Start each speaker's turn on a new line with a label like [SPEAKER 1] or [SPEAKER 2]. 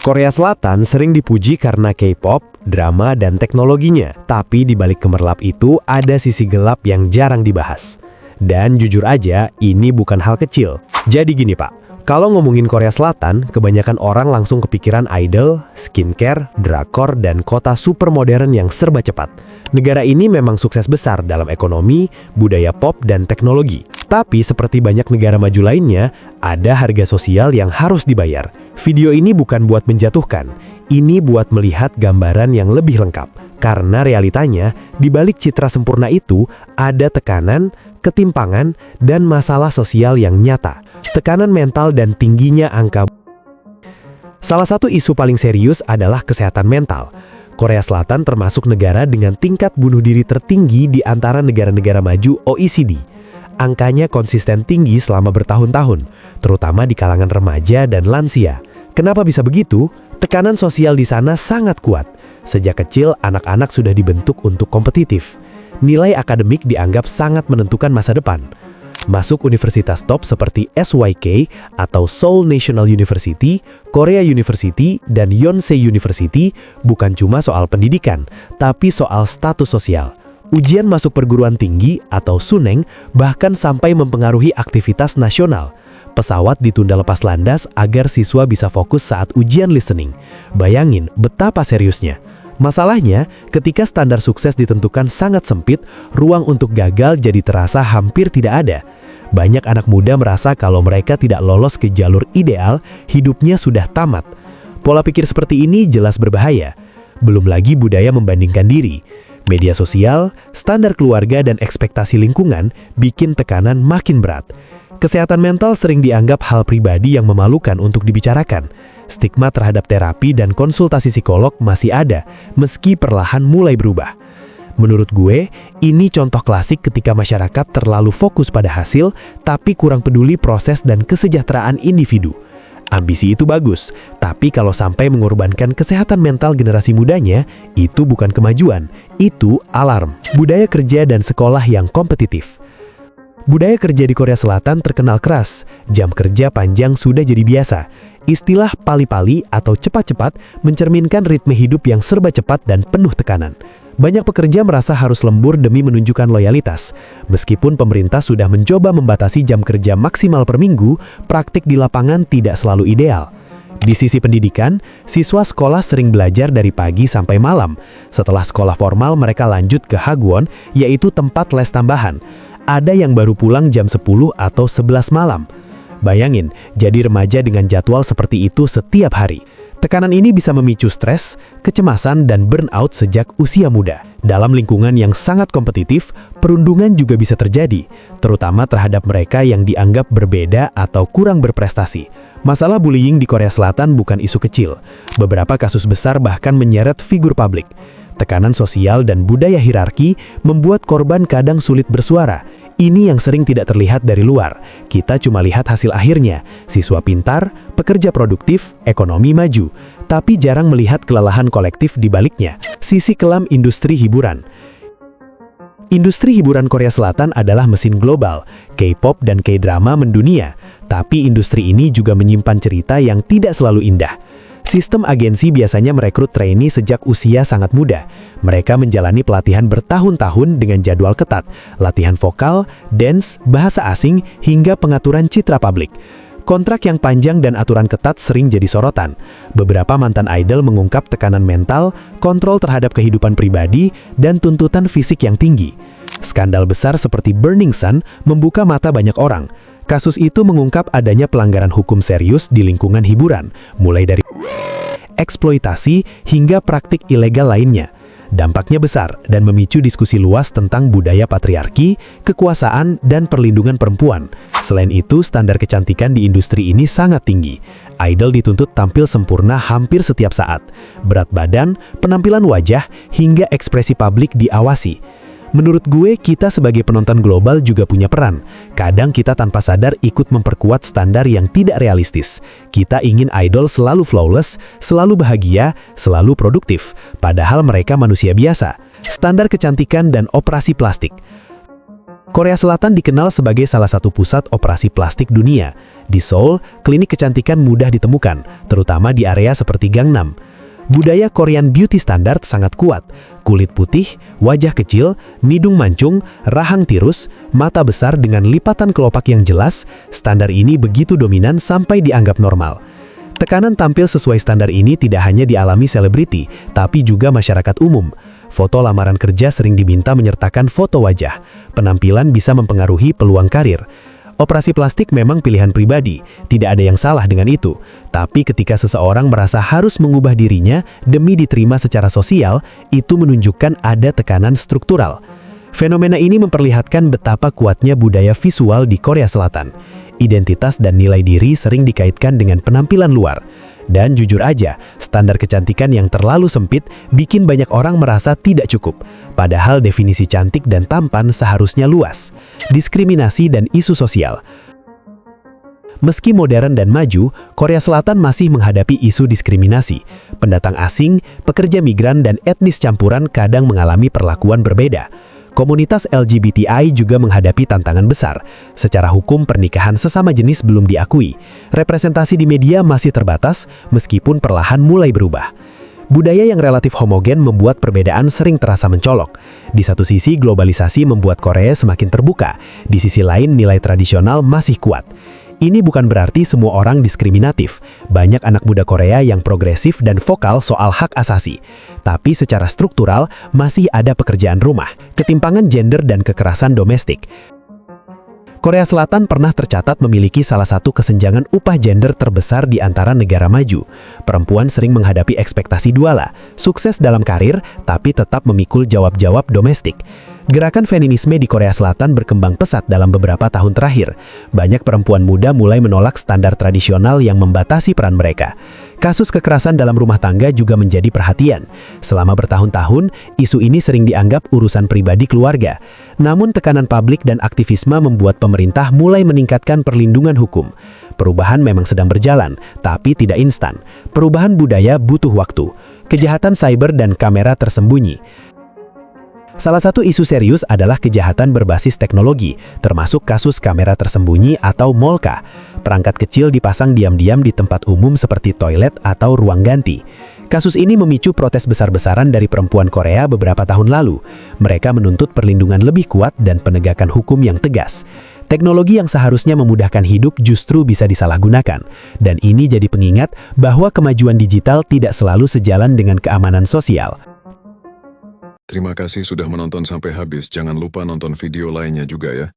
[SPEAKER 1] Korea Selatan sering dipuji karena K-pop, drama, dan teknologinya. Tapi di balik gemerlap itu ada sisi gelap yang jarang dibahas. Dan jujur aja, ini bukan hal kecil. Jadi gini Pak, kalau ngomongin Korea Selatan, kebanyakan orang langsung kepikiran idol, skincare, drakor, dan kota super modern yang serba cepat. Negara ini memang sukses besar dalam ekonomi, budaya pop, dan teknologi. Tapi seperti banyak negara maju lainnya, ada harga sosial yang harus dibayar. Video ini bukan buat menjatuhkan, ini buat melihat gambaran yang lebih lengkap. Karena realitanya, di balik citra sempurna itu, ada tekanan, ketimpangan, dan masalah sosial yang nyata. Tekanan mental dan tingginya angka. Salah satu isu paling serius adalah kesehatan mental. Korea Selatan termasuk negara dengan tingkat bunuh diri tertinggi di antara negara-negara maju OECD. Angkanya konsisten tinggi selama bertahun-tahun, terutama di kalangan remaja dan lansia. Kenapa bisa begitu? Tekanan sosial di sana sangat kuat. Sejak kecil, anak-anak sudah dibentuk untuk kompetitif. Nilai akademik dianggap sangat menentukan masa depan. Masuk universitas top seperti SYK atau Seoul National University, Korea University, dan Yonsei University bukan cuma soal pendidikan, tapi soal status sosial. Ujian masuk perguruan tinggi atau Suneng bahkan sampai mempengaruhi aktivitas nasional. Pesawat ditunda lepas landas agar siswa bisa fokus saat ujian listening. Bayangin betapa seriusnya. Masalahnya, ketika standar sukses ditentukan sangat sempit, ruang untuk gagal jadi terasa hampir tidak ada. Banyak anak muda merasa kalau mereka tidak lolos ke jalur ideal, hidupnya sudah tamat. Pola pikir seperti ini jelas berbahaya. Belum lagi budaya membandingkan diri. Media sosial, standar keluarga, dan ekspektasi lingkungan bikin tekanan makin berat. Kesehatan mental sering dianggap hal pribadi yang memalukan untuk dibicarakan. Stigma terhadap terapi dan konsultasi psikolog masih ada, meski perlahan mulai berubah. Menurut gue, ini contoh klasik ketika masyarakat terlalu fokus pada hasil, tapi kurang peduli proses dan kesejahteraan individu. Ambisi itu bagus, tapi kalau sampai mengorbankan kesehatan mental generasi mudanya, itu bukan kemajuan, itu alarm. Budaya kerja dan sekolah yang kompetitif. Budaya kerja di Korea Selatan terkenal keras, jam kerja panjang sudah jadi biasa. Istilah pali-pali atau cepat-cepat mencerminkan ritme hidup yang serba cepat dan penuh tekanan. Banyak pekerja merasa harus lembur demi menunjukkan loyalitas. Meskipun pemerintah sudah mencoba membatasi jam kerja maksimal per minggu, praktik di lapangan tidak selalu ideal. Di sisi pendidikan, siswa sekolah sering belajar dari pagi sampai malam. Setelah sekolah formal, mereka lanjut ke hagwon, yaitu tempat les tambahan. Ada yang baru pulang jam 10 atau 11 malam. Bayangin, jadi remaja dengan jadwal seperti itu setiap hari. Tekanan ini bisa memicu stres, kecemasan, dan burnout sejak usia muda. Dalam lingkungan yang sangat kompetitif, perundungan juga bisa terjadi, terutama terhadap mereka yang dianggap berbeda atau kurang berprestasi. Masalah bullying di Korea Selatan bukan isu kecil. Beberapa kasus besar bahkan menyeret figur publik. Tekanan sosial dan budaya hierarki membuat korban kadang sulit bersuara. Ini yang sering tidak terlihat dari luar. Kita cuma lihat hasil akhirnya, siswa pintar, pekerja produktif, ekonomi maju. Tapi jarang melihat kelelahan kolektif di baliknya. Sisi kelam industri hiburan. Industri hiburan Korea Selatan adalah mesin global. K-pop dan K-drama mendunia. Tapi industri ini juga menyimpan cerita yang tidak selalu indah. Sistem agensi biasanya merekrut trainee sejak usia sangat muda. Mereka menjalani pelatihan bertahun-tahun dengan jadwal ketat, latihan vokal, dance, bahasa asing, hingga pengaturan citra publik. Kontrak yang panjang dan aturan ketat sering jadi sorotan. Beberapa mantan idol mengungkap tekanan mental, kontrol terhadap kehidupan pribadi, dan tuntutan fisik yang tinggi. Skandal besar seperti Burning Sun membuka mata banyak orang. Kasus itu mengungkap adanya pelanggaran hukum serius di lingkungan hiburan, mulai dari eksploitasi hingga praktik ilegal lainnya. Dampaknya besar dan memicu diskusi luas tentang budaya patriarki, kekuasaan, dan perlindungan perempuan. Selain itu, standar kecantikan di industri ini sangat tinggi. Idol dituntut tampil sempurna hampir setiap saat. Berat badan, penampilan wajah, hingga ekspresi publik diawasi. Menurut gue, kita sebagai penonton global juga punya peran. Kadang kita tanpa sadar ikut memperkuat standar yang tidak realistis. Kita ingin idol selalu flawless, selalu bahagia, selalu produktif. Padahal mereka manusia biasa. Standar kecantikan dan operasi plastik. Korea Selatan dikenal sebagai salah satu pusat operasi plastik dunia. Di Seoul, klinik kecantikan mudah ditemukan, terutama di area seperti Gangnam. Budaya Korean beauty standard sangat kuat. Kulit putih, wajah kecil, hidung mancung, rahang tirus, mata besar dengan lipatan kelopak yang jelas, standar ini begitu dominan sampai dianggap normal. Tekanan tampil sesuai standar ini tidak hanya dialami selebriti, tapi juga masyarakat umum. Foto lamaran kerja sering diminta menyertakan foto wajah. Penampilan bisa mempengaruhi peluang karir. Operasi plastik memang pilihan pribadi, tidak ada yang salah dengan itu. Tapi ketika seseorang merasa harus mengubah dirinya demi diterima secara sosial, itu menunjukkan ada tekanan struktural. Fenomena ini memperlihatkan betapa kuatnya budaya visual di Korea Selatan. Identitas dan nilai diri sering dikaitkan dengan penampilan luar. Dan jujur aja, standar kecantikan yang terlalu sempit bikin banyak orang merasa tidak cukup. Padahal definisi cantik dan tampan seharusnya luas. Diskriminasi dan isu sosial. Meski modern dan maju, Korea Selatan masih menghadapi isu diskriminasi. Pendatang asing, pekerja migran, dan etnis campuran kadang mengalami perlakuan berbeda. Komunitas LGBTI juga menghadapi tantangan besar. Secara hukum, pernikahan sesama jenis belum diakui. Representasi di media masih terbatas, meskipun perlahan mulai berubah. Budaya yang relatif homogen membuat perbedaan sering terasa mencolok. Di satu sisi, globalisasi membuat Korea semakin terbuka. Di sisi lain, nilai tradisional masih kuat. Ini bukan berarti semua orang diskriminatif. Banyak anak muda Korea yang progresif dan vokal soal hak asasi. Tapi secara struktural, masih ada pekerjaan rumah, ketimpangan gender dan kekerasan domestik. Korea Selatan pernah tercatat memiliki salah satu kesenjangan upah gender terbesar di antara negara maju. Perempuan sering menghadapi ekspektasi duala, sukses dalam karir, tapi tetap memikul jawab-jawab domestik. Gerakan feminisme di Korea Selatan berkembang pesat dalam beberapa tahun terakhir. Banyak perempuan muda mulai menolak standar tradisional yang membatasi peran mereka. Kasus kekerasan dalam rumah tangga juga menjadi perhatian. Selama bertahun-tahun, isu ini sering dianggap urusan pribadi keluarga. Namun tekanan publik dan aktivisme membuat pemerintah mulai meningkatkan perlindungan hukum. Perubahan memang sedang berjalan, tapi tidak instan. Perubahan budaya butuh waktu. Kejahatan cyber dan kamera tersembunyi. Salah satu isu serius adalah kejahatan berbasis teknologi, termasuk kasus kamera tersembunyi atau molka. Perangkat kecil dipasang diam-diam di tempat umum seperti toilet atau ruang ganti. Kasus ini memicu protes besar-besaran dari perempuan Korea beberapa tahun lalu. Mereka menuntut perlindungan lebih kuat dan penegakan hukum yang tegas. Teknologi yang seharusnya memudahkan hidup justru bisa disalahgunakan. Dan ini jadi pengingat bahwa kemajuan digital tidak selalu sejalan dengan keamanan sosial.
[SPEAKER 2] Terima kasih sudah menonton sampai habis. Jangan lupa nonton video lainnya juga ya.